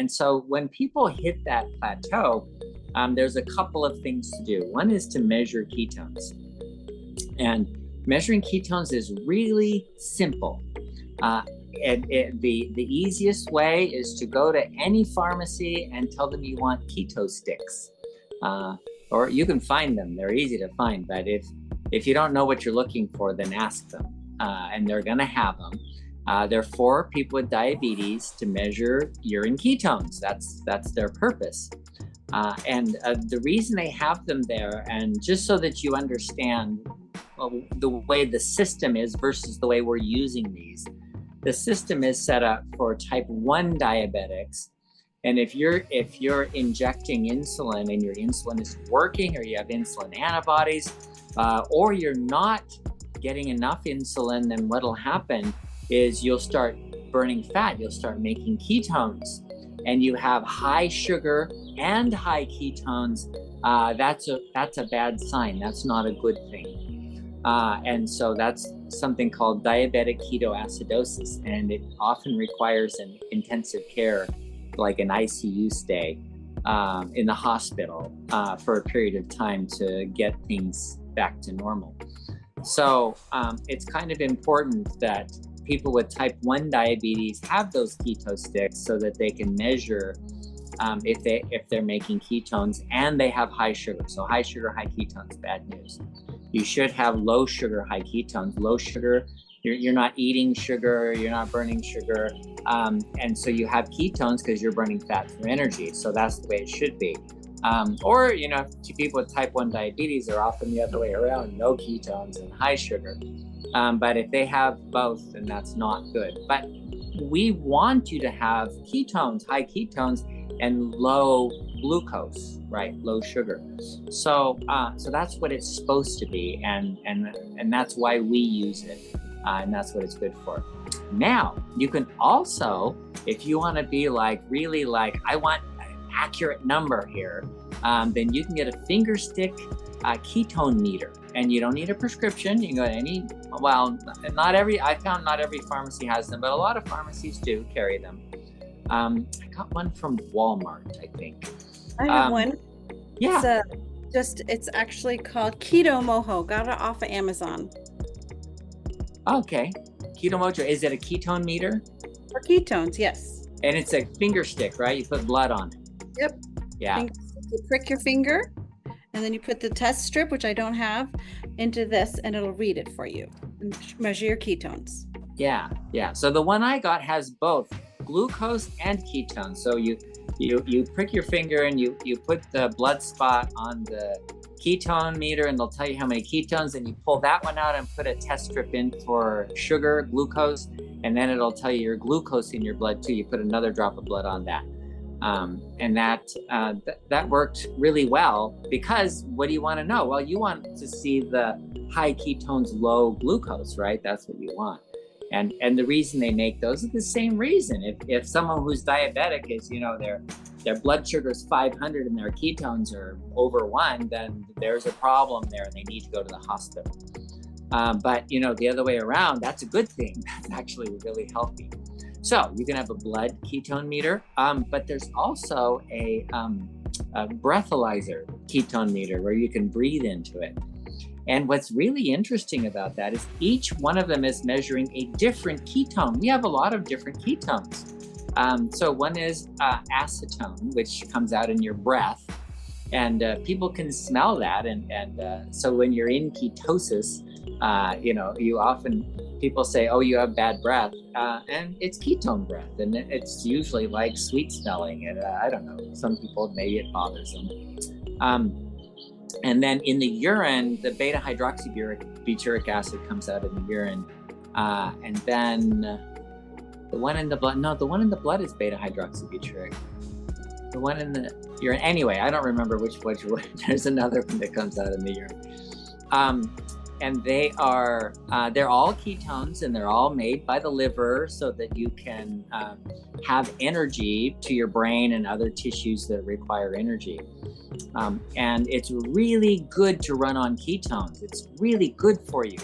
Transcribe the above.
And so when people hit that plateau, there's a couple of things to do. One is to measure ketones. And measuring ketones is really simple. The easiest way is to go to any pharmacy and tell them you want keto sticks. Or you can find them. They're easy to find. But if you don't know what you're looking for, then ask them. And they're going to have them. They're for people with diabetes to measure urine ketones. That's their purpose. And the reason they have them there, and just so that you understand the way the system is versus the way we're using these, the system is set up for type 1 diabetics. And if you're injecting insulin and your insulin is working, or you have insulin antibodies, or you're not getting enough insulin, then what'll happen is you'll start burning fat. You'll start making ketones, and you have high sugar and high ketones. That's a bad sign. That's not a good thing. And so that's something called diabetic ketoacidosis, and it often requires an intensive care, like an ICU stay in the hospital for a period of time to get things back to normal. So it's kind of important that people with type 1 diabetes have those keto sticks so that they can measure if they're making ketones and they have high sugar. So high sugar, high ketones, bad news. You should have low sugar, high ketones. Low sugar, you're not eating sugar, you're not burning sugar. And so you have ketones because you're burning fat for energy. So that's the way it should be. Or, to people with type 1 diabetes are often the other way around, no ketones and high sugar. But if they have both, then that's not good. But we want you to have ketones, high ketones, and low glucose, right? Low sugar. So that's what it's supposed to be, and that's why we use it, and that's what it's good for. Now, you can also, if you want to be really I want an accurate number here, then you can get a finger stick ketone meter, and you don't need a prescription. You can go to I found not every pharmacy has them, but a lot of pharmacies do carry them. I got one from Walmart, I think. I have one. Yeah. It's actually called Keto Moho. Got it off of Amazon. Okay. Keto Mojo. Is it a ketone meter? For ketones, yes. And it's a finger stick, right? You put blood on it. Yep. Yeah. You prick your finger, and then you put the test strip, which I don't have, into this, and it'll read it for you and measure your ketones. Yeah. So the one I got has both glucose and ketones. So you prick your finger and you put the blood spot on the ketone meter, and they'll tell you how many ketones, and you pull that one out and put a test strip in for sugar, glucose, and then it'll tell you your glucose in your blood too. You put another drop of blood on that. And that worked really well, because what do you want to know? Well, you want to see the high ketones, low glucose, right? That's what you want. And the reason they make those is the same reason. If someone who's diabetic is, their blood sugar is 500 and their ketones are over 1, then there's a problem there and they need to go to the hospital. But the other way around, that's a good thing. That's actually really healthy. So you can have a blood ketone meter, but there's also a breathalyzer ketone meter where you can breathe into it. And what's really interesting about that is each one of them is measuring a different ketone. We have a lot of different ketones. So one is acetone, which comes out in your breath, and people can smell that. And so when you're in ketosis, you often, people say, oh, you have bad breath, and it's ketone breath, and it's usually like sweet smelling, and I don't know, some people, maybe it bothers them. And then in the urine, the beta hydroxybutyric acid comes out in the urine, and then the one in the blood is beta hydroxybutyric. The one in the urine, anyway, I don't remember which there's another one that comes out in the urine. And they're all ketones, and they're all made by the liver so that you can have energy to your brain and other tissues that require energy. And it's really good to run on ketones. It's really good for you.